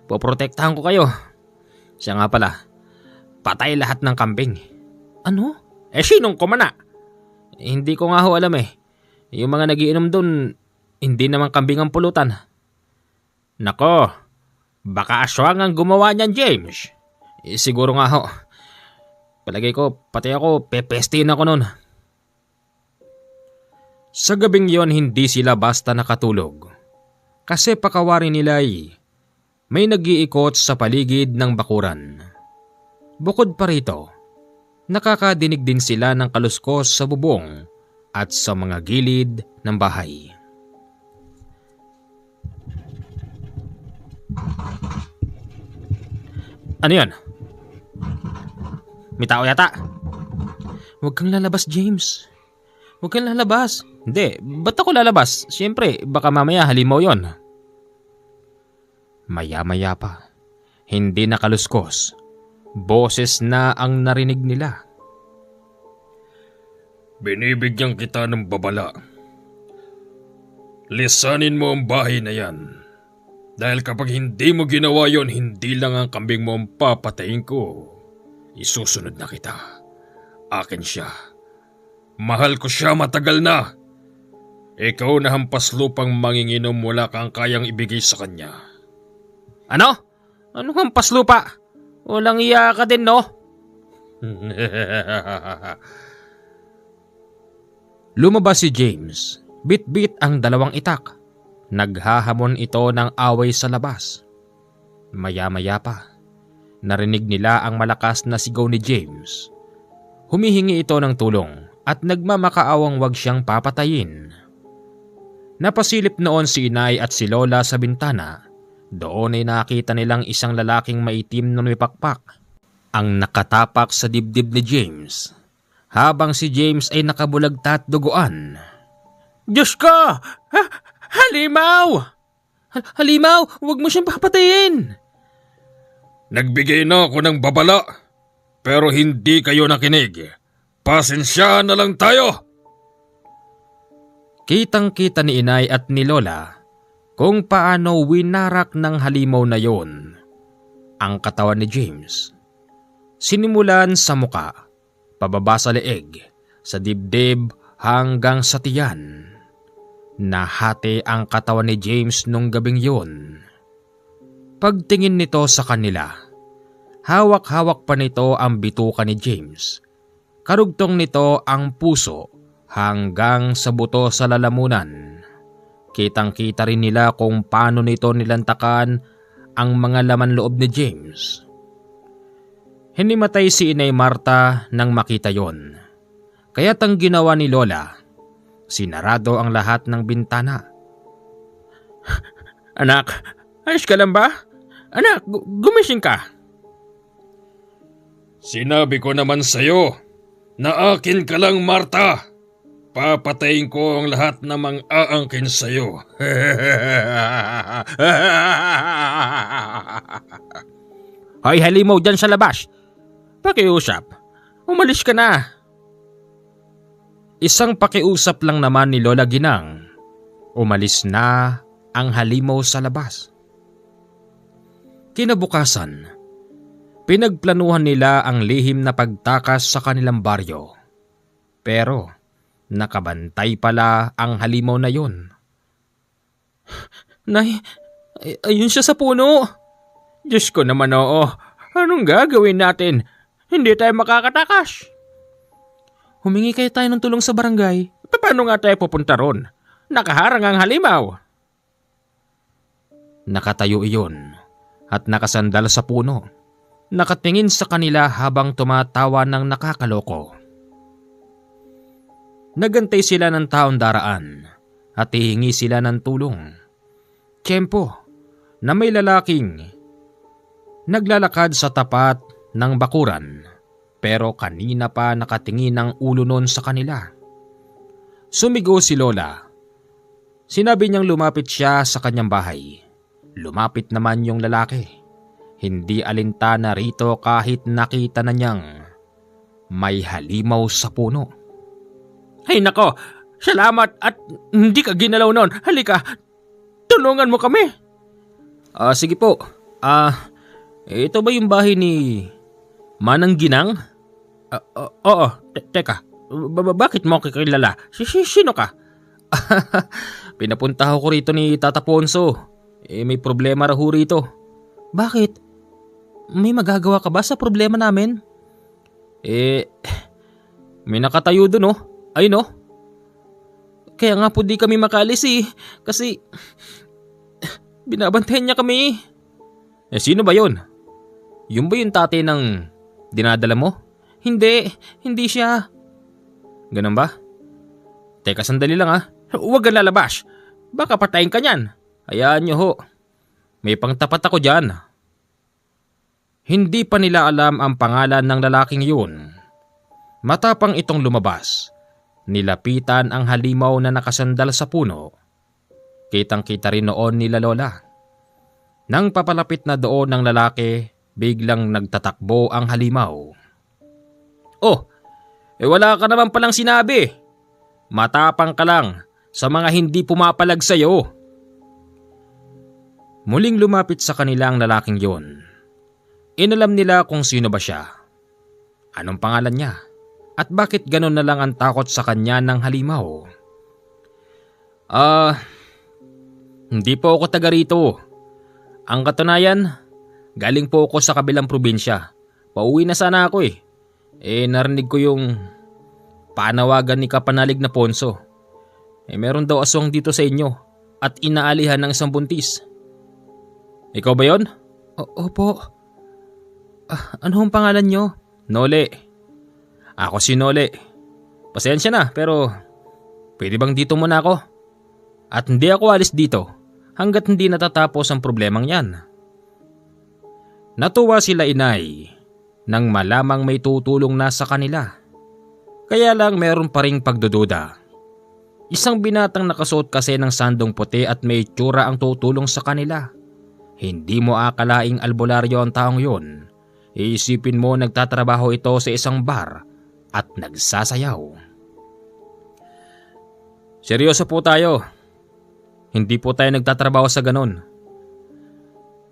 Poprotektahan ko kayo. Siya nga pala, patay lahat ng kambing. Ano? Sinong kumana? Hindi ko nga ho alam eh. Yung mga nagiinom dun, hindi naman kambing ang pulutan. Nako, baka aswang ang gumawa niyan, James. Siguro nga ho. Palagay ko, pati ako, pepestiin ako nun. Sa gabing yon, hindi sila basta nakatulog. Kasi pakawari nila may nag-iikot sa paligid ng bakuran. Bukod pa rito, nakakadinig din sila ng kaluskos sa bubong at sa mga gilid ng bahay. Ano yan? May tao yata? Huwag kang lalabas, James. Huwag kang lalabas. Hindi, ba't ako lalabas? Siyempre, baka mamaya halimaw yon. Maya-maya pa, hindi nakaluskos. Boses na ang narinig nila. Binibigyan kita ng babala. Lisanin mo ang bahay na yan. Dahil kapag hindi mo ginawa yon, hindi lang ang kambing mo ang papatayin ko. Isusunod na kita. Akin siya. Mahal ko siya matagal na. Ikaw na hampas lupang manginginom, wala kang kayang ibigay sa kanya. Ano? Anong hampas lupa? Walang iya ka din, no? Lumabas si James. Bit-bit ang dalawang itak. Naghahamon ito ng away sa labas. Maya-maya pa, narinig nila ang malakas na sigaw ni James. Humihingi ito ng tulong at nagmamakaawang wag siyang papatayin. Napasilip noon si inay at si lola sa bintana. Doon ay nakita nilang isang lalaking maitim na may pakpak ang nakatapak sa dibdib ni James, habang si James ay nakabulagta at duguan. Diyos ko! Halimaw! Halimaw! Huwag mo siyang papatayin! Nagbigay na ako ng babala, pero hindi kayo nakinig. Pasensyahan na lang tayo. Kitang-kita ni inay at ni lola kung paano winarak ng halimaw na yon ang katawan ni James. Sinimulan sa muka, pababa sa leeg, sa dibdib hanggang sa tiyan. Nahati ang katawan ni James nung gabing yun. Pagtingin nito sa kanila, hawak-hawak pa nito ang bituka ni James. Karugtong nito ang puso hanggang sa buto sa lalamunan. Kitang-kita rin nila kung paano nito nilantakan ang mga laman loob ni James. Hinimatay si Inay Marta nang makita yon. Kaya't ang ginawa ni Lola, sinarado ang lahat ng bintana. Anak, ayos ka lang ba? Anak, gumising ka. Sinabi ko naman sa'yo na akin ka lang, Marta. Papatayin ko ang lahat na mang-aangkin sa'yo. Hoy, halimaw dyan sa labas. Pakiusap. Umalis ka na. Isang pakiusap lang naman ni Lola Ginang. Umalis na ang halimaw sa labas. Kinabukasan, pinagplanuhan nila ang lihim na pagtakas sa kanilang baryo. Pero nakabantay pala ang halimaw na yun. Nay, ayun siya sa puno. Diyos ko naman, oo. Anong gagawin natin? Hindi tayo makakatakas. Humingi kayo tayo ng tulong sa barangay. Paano nga tayo pupunta ron? Nakaharang ang halimaw. Nakatayo iyon at nakasandal sa puno. Nakatingin sa kanila habang tumatawa ng nakakaloko. Nagantay sila ng taon daraan at hihingi sila ng tulong. Tiyempo na may lalaking naglalakad sa tapat ng bakuran pero kanina pa nakatingin ang ulo nun sa kanila. Sumigaw si Lola. Sinabi niyang lumapit siya sa kanyang bahay. Lumapit naman yung lalaki. Hindi alintana rito kahit nakita na niyang may halimaw sa puno. Ay nako, salamat at hindi ka ginalaw nun. Halika, tulungan mo kami. Sige po. Ito ba yung bahay ni Manang Ginang? Oo, teka. Bakit mo ako kilala? Sino ka? Pinapunta ko rito ni Tata Ponso. May problema raw rito. Bakit? May magagawa ka ba sa problema namin? May nakatayo dun oh. Ayun oh. Kaya nga po di kami makalis kasi binabantayan niya kami. Sino ba yun? Yung ba yung tatay ng dinadala mo? Hindi siya. Ganun ba? Teka sandali lang Huwag kang lalabas. Baka patayin ka niyan. Hayaan niyo ho. May pangtapat ako dyan. Hindi pa nila alam ang pangalan ng lalaking yun. Matapang itong lumabas. Nilapitan ang halimaw na nakasandal sa puno. Kitang-kita rin noon nila Lola. Nang papalapit na doon ng lalaki, biglang nagtatakbo ang halimaw. Oh, wala ka naman palang sinabi. Matapang ka lang sa mga hindi pumapalag sa'yo. Muling lumapit sa kanila ang lalaking yon. Inalam nila kung sino ba siya. Anong pangalan niya? At bakit ganon na lang ang takot sa kanya ng halimaw? Hindi po ako taga rito. Ang katunayan, galing po ako sa kabilang probinsya. Pauwi na sana ako narinig ko yung panawagan ni Kapanalig na Ponso. Meron daw aswang dito sa inyo at inaalihan ng isang buntis. Ikaw ba yon? Opo. Ano ang pangalan nyo? Nole. Ako si Nole. Pasensya na pero pwede bang dito muna ako? At hindi ako alis dito hanggat hindi natatapos ang problemang yan. Natuwa sila inay nang malamang may tutulong na sa kanila. Kaya lang meron pa ring pagdududa. Isang binatang nakasuot kasi ng sandong puti at may itsura ang tutulong sa kanila. Hindi mo akalaing albularyo ang taong yun. Iisipin mo nagtatrabaho ito sa isang bar at nagsasayaw. Seryoso po tayo. Hindi po tayo nagtatrabaho sa ganon.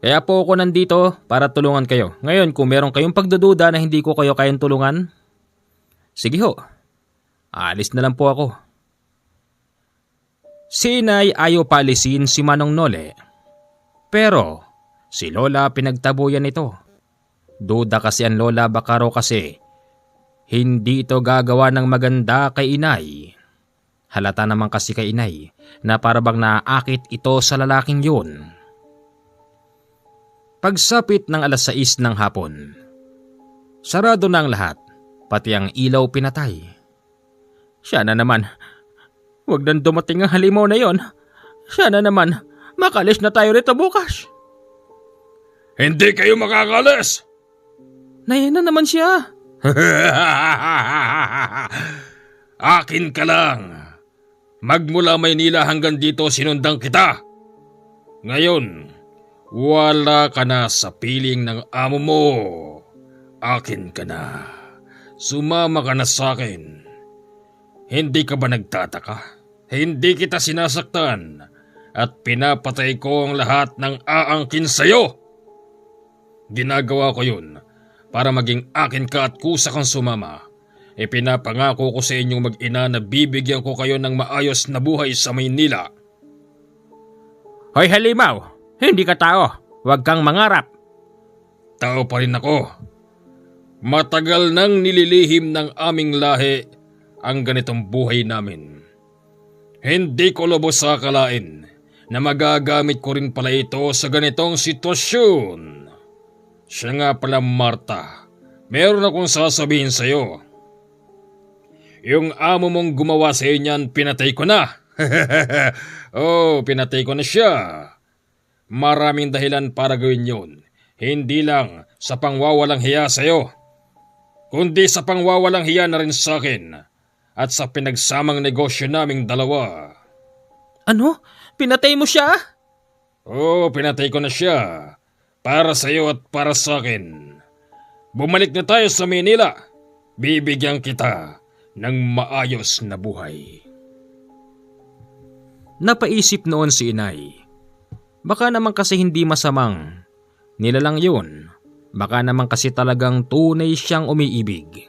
Kaya po ako nandito para tulungan kayo. Ngayon kung meron kayong pagdududa na hindi ko kayo kayang tulungan, sige ho, alis na lang po ako. Si Inay ayaw palisin si Manong Nole. Pero si Lola pinagtabuyan ito. Duda kasi ang Lola baka raw kasi hindi ito gagawa ng maganda kay Inay. Halata naman kasi kay Inay na parabang naaakit ito sa lalaking yun. Pagsapit ng 6:00 ng hapon, sarado na ang lahat, pati ang ilaw pinatay. Siya na naman. Huwag nang dumating ang halimaw na yon. Siya na naman. Makalis na tayo rito bukas. Hindi kayo makakalis! Naya na naman siya. Akin ka lang. Magmula Maynila hanggang dito sinundan kita. Ngayon, wala ka na sa piling ng amo mo. Akin ka na. Sumama ka na sa akin. Hindi ka ba nagtataka? Hindi kita sinasaktan at pinapatay ko ang lahat ng aangkin sa'yo. Ginagawa ko yun para maging akin ka at kusa kang sumama. Ipinapangako ko sa inyong mag-ina na bibigyan ko kayo ng maayos na buhay sa Maynila. Hoy halimaw, hindi ka tao. Huwag kang mangarap. Tao pa rin ako. Matagal nang nililihim ng aming lahi ang ganitong buhay namin. Hindi ko lubos sa akalain na magagamit ko rin pala ito sa ganitong sitwasyon. Siya nga pala Marta, meron akong sasabihin sa'yo. Yung amo mong gumawa sa inyan, pinatay ko na. Pinatay ko na siya. Maraming dahilan para gawin yun. Hindi lang sa pangwawalang hiya sa'yo, kundi sa pangwawalang hiya na rin sa akin at sa pinagsamang negosyo naming dalawa. Ano? Pinatay mo siya? Pinatay ko na siya. Para sa'yo at para sa akin. Bumalik na tayo sa Manila. Bibigyan kita ng maayos na buhay. Napaisip noon si inay. Baka naman kasi hindi masamang nilalang yun. Baka naman kasi talagang tunay siyang umiibig.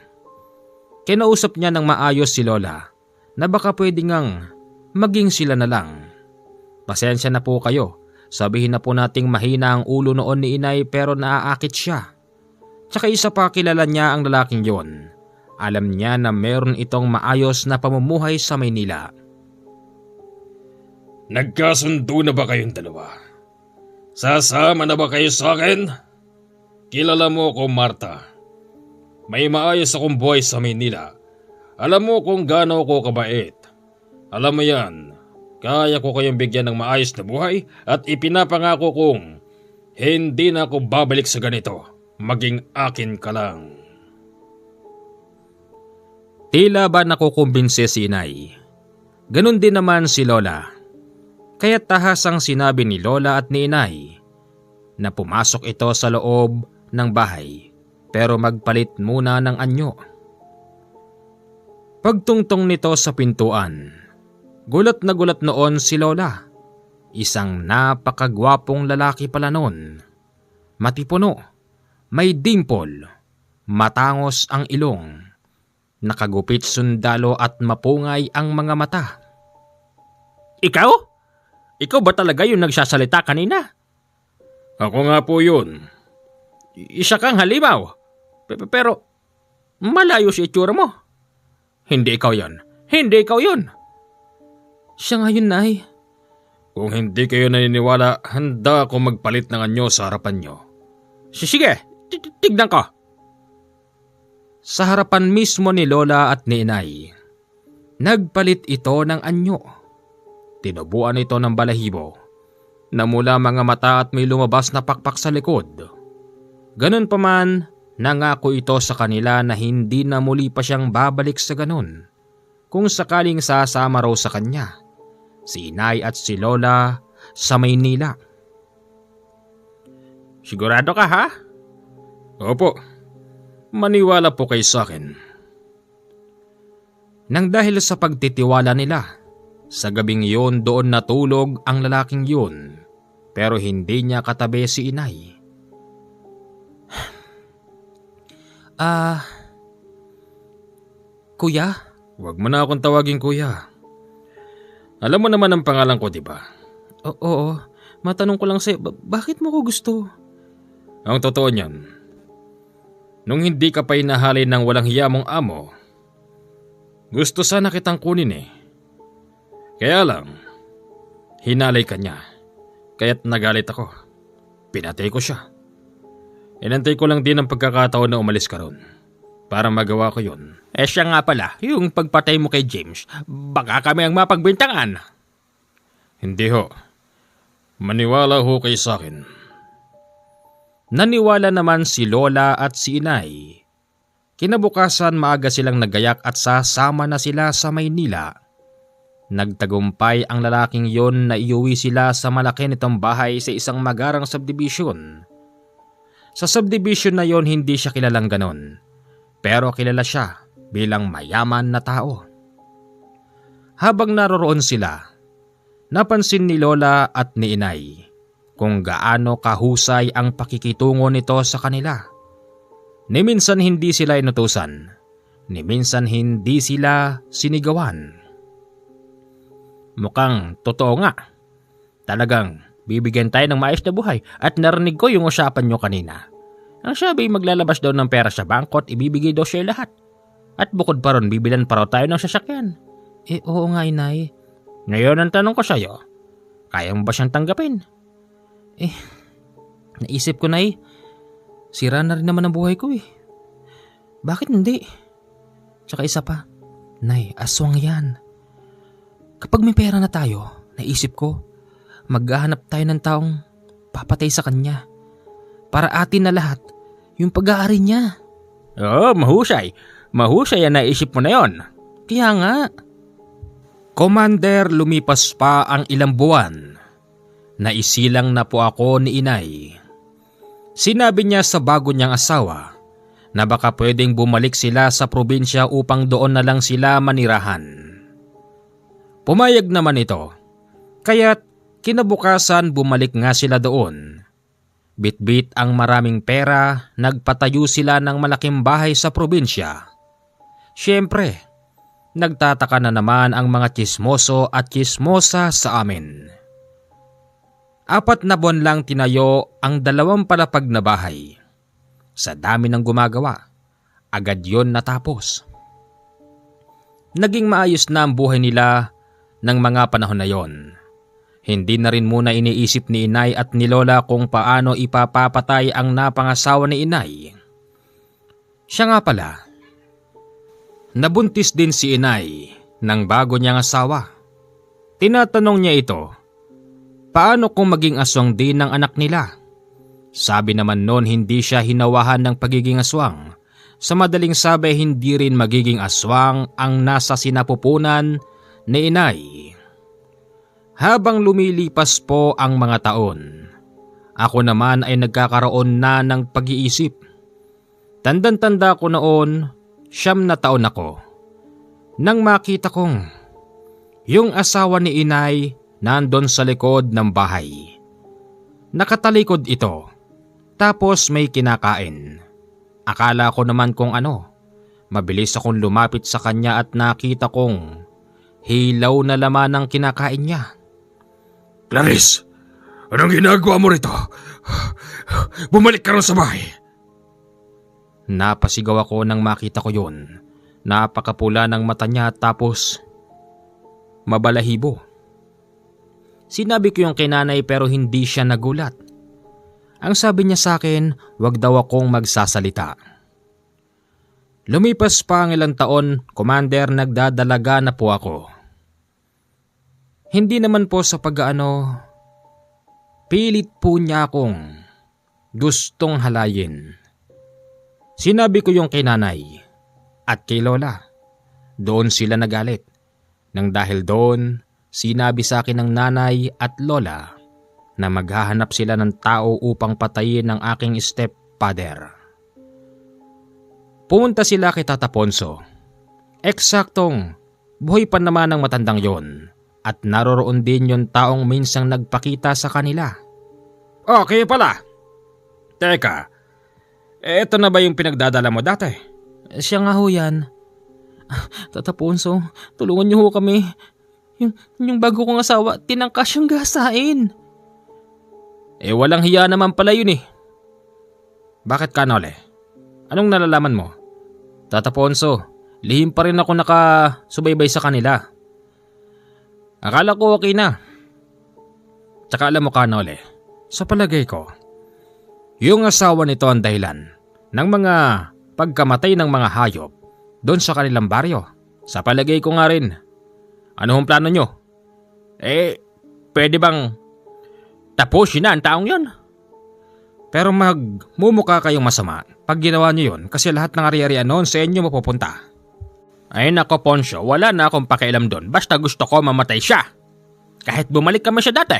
Kinausap niya ng maayos si Lola na baka pwede ngang maging sila na lang. Pasensya na po kayo. Sabihin na po nating mahina ang ulo noon ni inay pero naaakit siya. Tsaka isa pa, kilala niya ang lalaking yon. Alam niya na meron itong maayos na pamumuhay sa Maynila. Nagkasundo na ba kayong dalawa? Sasama na ba kayo sa akin? Kilala mo ko, Marta. May maayos akong buhay sa Maynila. Alam mo kung gaano ako kabait. Alam mo yan, kaya ko kayong bigyan ng maayos na buhay at ipinapangako kong hindi na ako babalik sa ganito. Maging akin ka lang. Tila ba nakukumbinse si inay? Ganon din naman si Lola. Kaya't tahasang sinabi ni Lola at ni inay na pumasok ito sa loob ng bahay pero magpalit muna ng anyo. Pagtungtong nito sa pintuan, gulat na gulat noon si Lola. Isang napakagwapong lalaki pala noon. Matipuno, may dimple, matangos ang ilong. Nakagupit sundalo at mapungay ang mga mata. Ikaw? Ikaw ba talaga yung nagsasalita kanina? Ako nga po yun. Isa kang halimaw. Pero malayo si itsura mo. Hindi ikaw yon. Hindi ikaw yon. Siya nga yun, Nay. Kung hindi kayo naniniwala, handa ako magpalit ng anyo sa harapan nyo. Sige, tignan ko. Sa harapan mismo ni Lola at ni inay, nagpalit ito ng anyo. Tinubuan ito ng balahibo. Namula mga mata at may lumabas na pakpak sa likod. Ganun pa man, nangako ito sa kanila na hindi na muli pa siyang babalik sa ganun. Kung sakaling sasama raw sa kanya, si inay at si Lola sa Maynila. Sigurado ka ha? Opo. Maniwala po kayo sa akin. Nang dahil sa pagtitiwala nila, sa gabing yun doon natulog ang lalaking yun, pero hindi niya katabi si inay. Kuya? Huwag mo na akong tawagin kuya. Alam mo naman ang pangalan ko, di ba? Oo, matanong ko lang sa'yo, bakit mo ko gusto? Ang totoo niyan, nung hindi ka pa inahalin ng walang hiya mong amo, gusto sana kitang kunin eh. Kaya lang, hinalay ka niya, kaya't nagalit ako. Pinatay ko siya. Inantay ko lang din ang pagkakataon na umalis ka ron, para magawa ko yun. Siya nga pala, yung pagpatay mo kay James, baka kami ang mapagbintangan. Hindi ho. Maniwala ho kayo sa akin. Naniwala naman si Lola at si Inay. Kinabukasan maaga silang nagayak at sasama na sila sa Maynila. Nagtagumpay ang lalaking yon na iuwi sila sa malaki nitong bahay sa isang magarang subdivision. Sa subdivision na yon hindi siya kilalang ganon, pero kilala siya bilang mayaman na tao. Habang naroroon sila, napansin ni Lola at ni Inay kung gaano kahusay ang pakikitungo nito sa kanila. Ni minsan hindi sila inutusan, ni minsan hindi sila sinigawan. Mukhang totoo nga. Talagang bibigyan tayo ng maayos na buhay at narinig ko yung usapan nyo kanina. Ang sabi maglalabas daw ng pera sa bangko at ibibigay daw siya lahat. At bukod pa ron bibilan pa raw tayo ng sasakyan. Oo nga, Inay. Ngayon ang tanong ko sa'yo, kaya mo ba siyang tanggapin? Naisip ko, Nay. Sira na rin naman ang buhay ko eh. Bakit hindi? Tsaka isa pa, Nay, aswang yan. Kapag may pera na tayo, naisip ko, maghahanap tayo ng taong papatay sa kanya. Para atin na lahat, yung pag-aari niya. Mahusay. Mahusay ang naisip mo na yon. Kaya nga. Commander, lumipas pa ang ilang buwan. Naisilang na po ako ni Inay. Sinabi niya sa bago niyang asawa na baka pwedeng bumalik sila sa probinsya upang doon na lang sila manirahan. Pumayag naman ito, kaya't kinabukasan bumalik nga sila doon. Bitbit ang maraming pera, nagpatayo sila ng malaking bahay sa probinsya. Siyempre, nagtataka na naman ang mga tsismoso at tsismosa sa amin. 4 na buwan lang tinayo ang 2 palapag na bahay. Sa dami ng gumagawa, agad yon natapos. Naging maayos na ang buhay nila ng mga panahon na yon. Hindi na rin muna iniisip ni Inay at ni Lola kung paano ipapapatay ang napangasawa ni Inay. Siya nga pala, nabuntis din si Inay ng bago niyang asawa. Tinatanong niya ito, paano kung maging aswang din ng anak nila? Sabi naman noon hindi siya hinawahan ng pagiging aswang. Sa madaling sabi hindi rin magiging aswang ang nasa sinapupunan ni Inay. Habang lumilipas po ang mga taon, ako naman ay nagkakaroon na ng pag-iisip. Tandang-tanda ko noon, 9 na taon ako. Nang makita kong yung asawa ni Inay nandun sa likod ng bahay. Nakatalikod ito, tapos may kinakain. Akala ko naman kung ano. Mabilis akong lumapit sa kanya at nakita kong hilaw na laman ang kinakain niya. Clarice, anong ginagawa mo rito? Bumalik ka rin sa bahay. Napasigaw ako nang makita ko yun. Napakapula ng mata niya tapos mabalahibo. Sinabi ko yung kay nanay pero hindi siya nagulat. Ang sabi niya sa akin, wag daw akong magsasalita. Lumipas pa ang ilang taon, Commander, nagdadalaga na po ako. Hindi naman po sa pag-aano, pilit po niya akong gustong halayin. Sinabi ko yung kay nanay at kay Lola. Doon sila nagalit. Nang dahil doon, sinabi sa akin ng nanay at Lola na maghahanap sila ng tao upang patayin ang aking stepfather. Pumunta sila kay Tata Ponso. Eksaktong buhay pa naman ang matandang yon at naroroon din yung taong minsang nagpakita sa kanila. Okay pala. Teka, eto na ba yung pinagdadala mo dati? Siya nga ho yan. Tata Ponso, tulungan niyo ho kami. Yung bago kong asawa, tinangkas siyang gasain. Walang hiya naman pala yun eh. Bakit Kanole? Anong nalalaman mo? Tata Ponso, lihim pa rin ako nakasubaybay sa kanila. Akala ko okay na. Tsaka alam mo Kanole, sa palagay ko, yung asawa nito ang dahilan ng mga pagkamatay ng mga hayop doon sa kanilang baryo. Sa palagay ko nga rin. Ano hong plano nyo? Pwede bang tapusin na ang taong yon. Pero magmumukha kayong masama pag ginawa niyo yun kasi lahat ng ari-arian noon sa inyo mapupunta. Ay nako Poncio, wala na akong pakialam doon. Basta gusto ko mamatay siya. Kahit bumalik kami siya dati.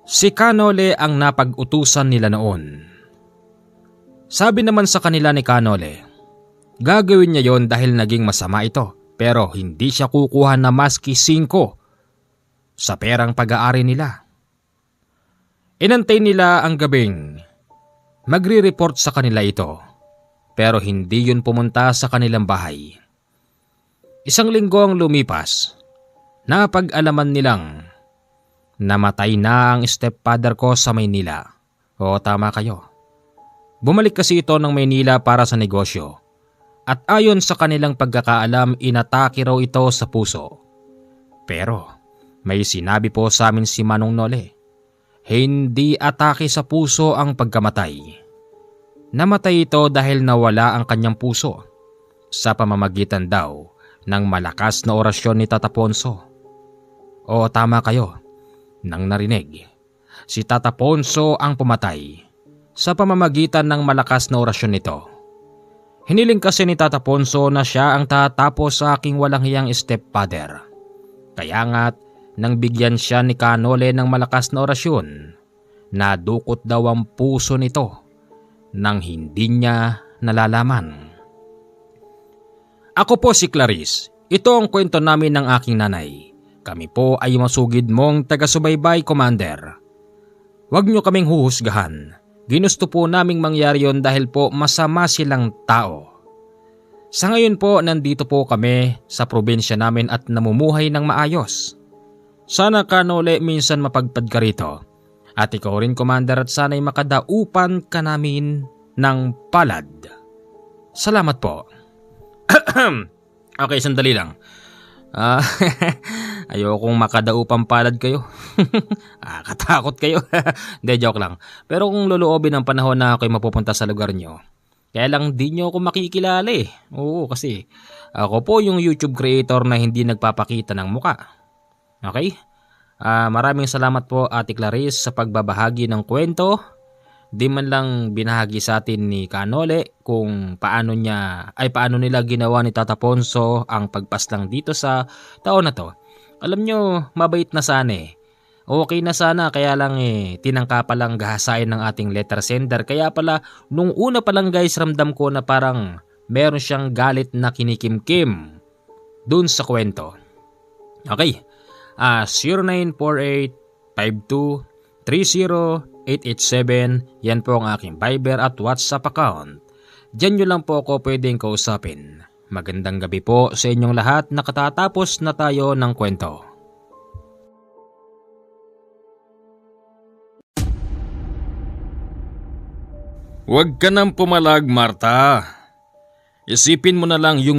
Si Canole ang napag-utusan nila noon. Sabi naman sa kanila ni Canole, gagawin niya yon dahil naging masama ito pero hindi siya kukuha na maski 5 sa perang pag-aari nila. Inantay nila ang gabing magre-report sa kanila ito pero hindi yun pumunta sa kanilang bahay. 1 linggo ang lumipas, napag-alaman nilang namatay na ang stepfather ko sa Maynila. Oo, tama kayo. Bumalik kasi ito ng Maynila para sa negosyo at ayon sa kanilang pagkakaalam inatake raw ito sa puso. Pero may sinabi po sa amin si Manong Nole. Hindi atake sa puso ang pagkamatay. Namatay ito dahil nawala ang kanyang puso sa pamamagitan daw ng malakas na orasyon ni Tata Ponso. Oo, tama kayo. Nang narinig, si Tata Ponso ang pumatay sa pamamagitan ng malakas na orasyon nito. Hiniling kasi ni Tata Ponso na siya ang tatapos sa aking walang hiyang stepfather. Kaya nga't nang bigyan siya ni Canole ng malakas na orasyon, nadukot daw ang puso nito nang hindi niya nalalaman. Ako po si Clarice. Ito ang kwento namin ng aking nanay. Kami po ay masugid mong taga-subaybay, Commander. Huwag niyo kaming huhusgahan. Ginusto po naming mangyari yon dahil po masama silang tao. Sa ngayon po nandito po kami sa probinsya namin at namumuhay ng maayos. Sana Canole minsan mapagpad ka rito. At ikaw rin Commander at sana'y makadaupan ka namin ng palad. Salamat po. Okay, sandali lang. Ayokong makadaupang palad kayo. Katakot kayo. Hindi, joke lang. Pero kung luluobin ang panahon na ako'y mapupunta sa lugar nyo, kaya lang di nyo ako makikilala eh. Oo, kasi ako po yung YouTube creator na hindi nagpapakita ng muka. Okay? Maraming salamat po Ate Clarice sa pagbabahagi ng kwento. Di man lang binahagi sa atin ni Canole kung paano nila ginawa ni Tata Ponso ang pagpaslang dito sa taon na to. Alam nyo, mabait na sana eh. Okay na sana kaya lang tinangka pa lang gahasain ng ating letter sender. Kaya pala nung una pa lang guys ramdam ko na parang meron siyang galit na kinikimkim dun sa kwento. Okay. 0948-52-30-887. Yan po ang aking Viber at WhatsApp account. Diyan nyo lang po ako pwedeng kausapin. Magandang gabi po sa inyong lahat. Nakatatapos na tayo ng kwento. Huwag ka nang pumalag, Marta. Isipin mo na lang yung